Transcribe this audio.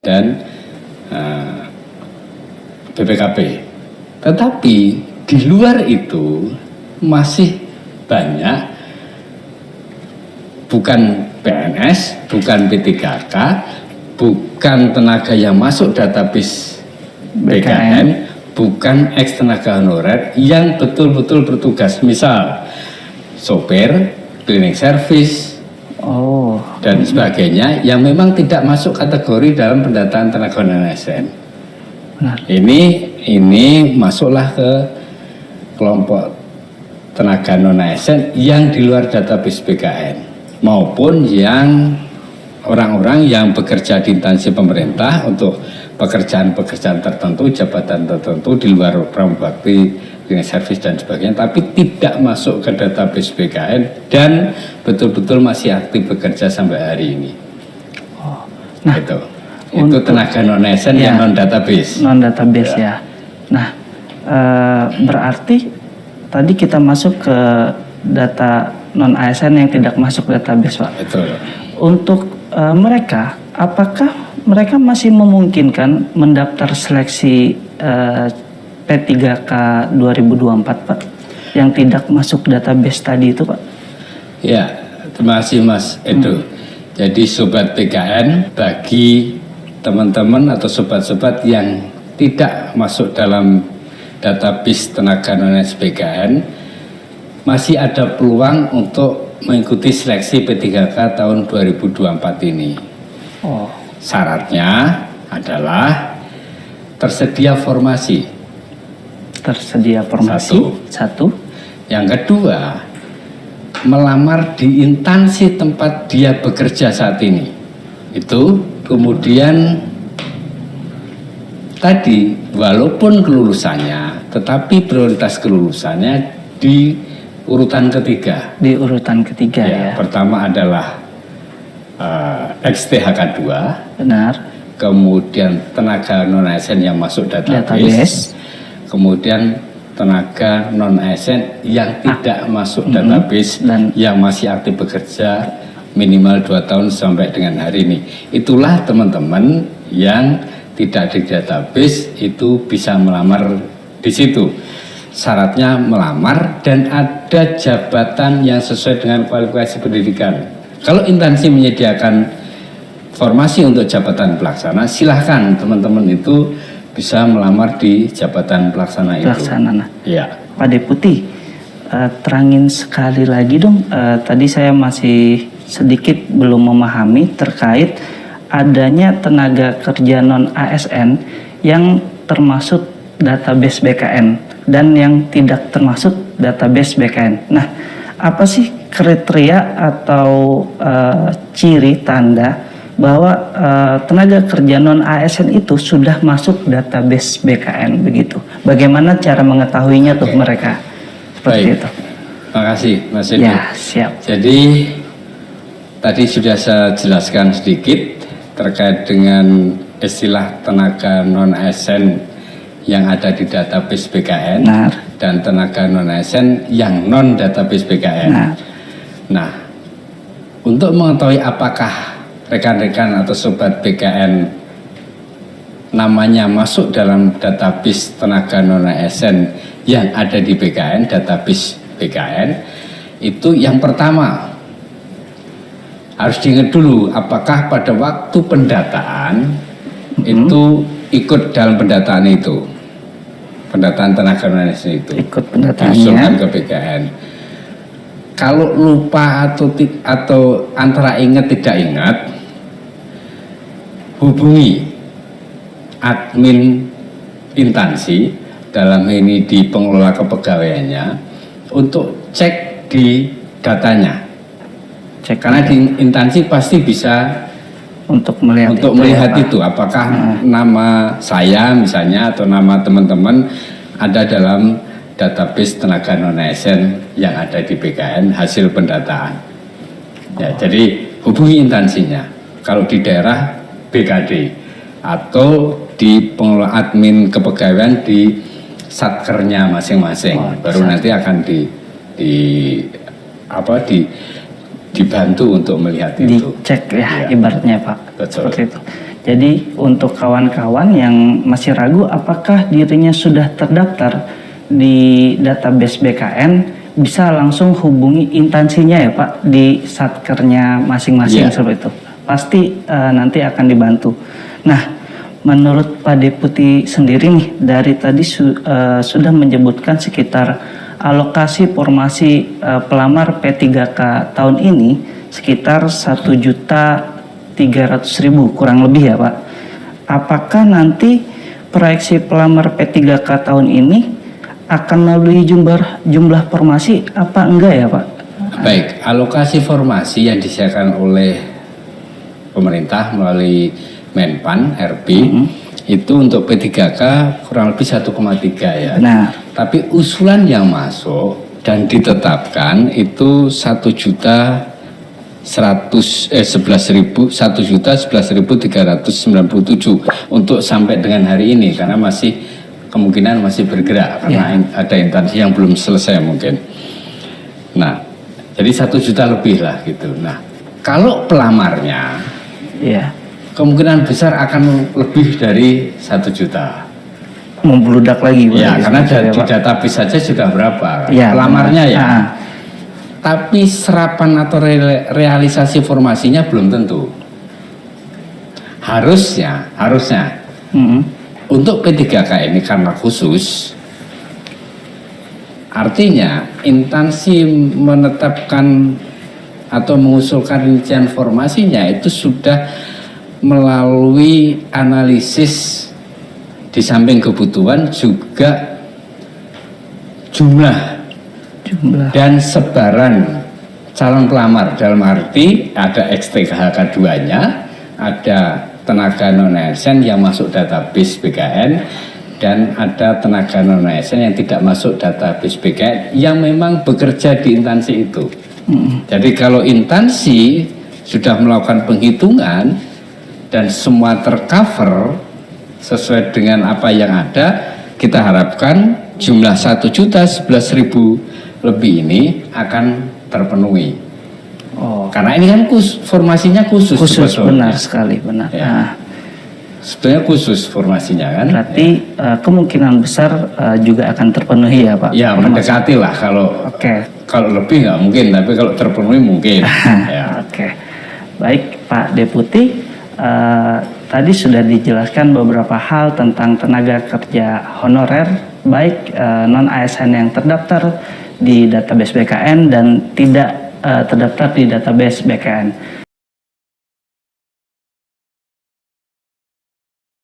dan BPKB. Tetapi di luar itu masih banyak bukan PNS, bukan P3K, bukan tenaga yang masuk database BKN, bukan ex tenaga honorer yang betul-betul bertugas, misal sopir, cleaning service, dan sebagainya, yang memang tidak masuk kategori dalam pendataan tenaga non ASN. Benar. Ini masuklah ke kelompok tenaga non ASN yang di luar database BKN, maupun yang orang-orang yang bekerja di instansi pemerintah untuk pekerjaan-pekerjaan tertentu, jabatan tertentu di luar pramugari, cleaning service dan sebagainya, tapi tidak masuk ke database BKN dan betul-betul masih aktif bekerja sampai hari ini. Nah, itu tenaga non ASN yang non database. Non database ya. Nah, berarti tadi kita masuk ke data non ASN yang tidak masuk database, Pak. Betul. Untuk mereka, apakah mereka masih memungkinkan mendaftar seleksi P3K 2024, Pak, yang tidak masuk database tadi itu, Pak? Ya, terima kasih Mas Edo. Jadi Sobat PKN, bagi teman-teman atau sobat-sobat yang tidak masuk dalam database tenaga non-ASN PKN, masih ada peluang untuk mengikuti seleksi P3K tahun 2024 ini. Syaratnya adalah tersedia formasi. Tersedia formasi. Satu. Yang kedua, melamar di instansi tempat dia bekerja saat ini. Itu kemudian tadi, walaupun kelulusannya, tetapi prioritas kelulusannya di urutan ketiga. Di urutan ketiga ya. Pertama adalah XTHK 2. Benar. Kemudian tenaga non ASN yang masuk database. Kemudian tenaga non ASN yang tidak masuk database dan yang masih aktif bekerja minimal 2 tahun sampai dengan hari ini. Itulah teman-teman yang tidak di database itu bisa melamar di situ. Syaratnya melamar dan ada jabatan yang sesuai dengan kualifikasi pendidikan. Kalau instansi menyediakan formasi untuk jabatan pelaksana, silahkan teman-teman itu bisa melamar di jabatan pelaksana itu. Ya. Pak Deputi, terangin sekali lagi dong. Tadi saya masih sedikit belum memahami terkait adanya tenaga kerja non ASN yang termasuk database BKN dan yang tidak termasuk database BKN. Nah, apa sih kriteria atau ciri tanda bahwa tenaga kerja non ASN itu sudah masuk database BKN begitu? Bagaimana cara mengetahuinya tuh mereka? Seperti itu. Terima kasih Mas Edo. Ya, siap. Jadi tadi sudah saya jelaskan sedikit terkait dengan istilah tenaga non ASN yang ada di database BKN. Benar. Dan tenaga non ASN yang non database BKN. Benar. Nah, untuk mengetahui apakah rekan-rekan atau sobat BKN namanya masuk dalam database tenaga non ASN yang ada di BKN, database BKN, itu yang pertama harus diingat dulu apakah pada waktu pendataan itu ikut dalam pendataan itu, pendataan tenaga non ASN itu ikut pendataannya, diusulkan ke BKN. Kalau lupa atau antara ingat tidak ingat, hubungi admin instansi, dalam ini di pengelola kepegawaiannya, untuk cek di datanya. Karena di instansi pasti bisa untuk melihat itu apakah nama saya misalnya atau nama teman-teman ada dalam database tenaga non ASN yang ada di BKN hasil pendataan. Ya, jadi hubungi instansinya. Kalau di daerah BKD atau di pengelola admin kepegawaian di satkernya masing-masing, baru nanti akan dibantu untuk melihat itu. Dicek ya, ibaratnya Pak. Betul. Seperti itu. Jadi untuk kawan-kawan yang masih ragu apakah dirinya sudah terdaftar di database BKN, bisa langsung hubungi instansinya ya Pak di satkernya masing-masing seperti itu. Pasti nanti akan dibantu. Nah, menurut Pak Deputi sendiri nih, dari tadi sudah menyebutkan sekitar alokasi formasi pelamar P3K tahun ini sekitar 1.300.000 kurang lebih ya Pak. Apakah nanti proyeksi pelamar P3K tahun ini akan melalui jumlah formasi apa enggak ya Pak? Baik, alokasi formasi yang disediakan oleh pemerintah melalui Menpan RP itu untuk P3K kurang lebih 1,3 ya. Nah, tapi usulan yang masuk dan ditetapkan itu 1.11.397 untuk sampai dengan hari ini, karena masih kemungkinan masih bergerak karena ada instansi yang belum selesai mungkin. Nah, jadi 1 juta lebih lah gitu. Nah, kalau pelamarnya kemungkinan besar akan lebih dari 1 juta. Membludak lagi ya, karena di database saja sudah berapa pelamarnya ya. Tapi serapan atau realisasi formasinya belum tentu. Harusnya untuk P3K ini karena khusus, artinya instansi menetapkan atau mengusulkan rincian formasinya itu sudah melalui analisis di samping kebutuhan juga jumlah dan sebaran calon pelamar, dalam arti ada XTKHK 2-nya, ada tenaga non-ASN yang masuk database BKN, dan ada tenaga non-ASN yang tidak masuk database BKN yang memang bekerja di instansi itu. Jadi kalau instansi sudah melakukan penghitungan dan semua tercover sesuai dengan apa yang ada, kita harapkan jumlah 1.011.000 lebih ini akan terpenuhi. Karena ini kan formasinya khusus benar sekali, benar. Ya. Sebenarnya khusus formasinya kan. Berarti kemungkinan besar juga akan terpenuhi ya Pak? Ya, mendekati lah. Kalau lebih nggak mungkin, tapi kalau terpenuhi mungkin. Ya. Baik Pak Deputi, tadi sudah dijelaskan beberapa hal tentang tenaga kerja honorer, baik non-ASN yang terdaftar di database BKN dan tidak terdaftar di database BKN.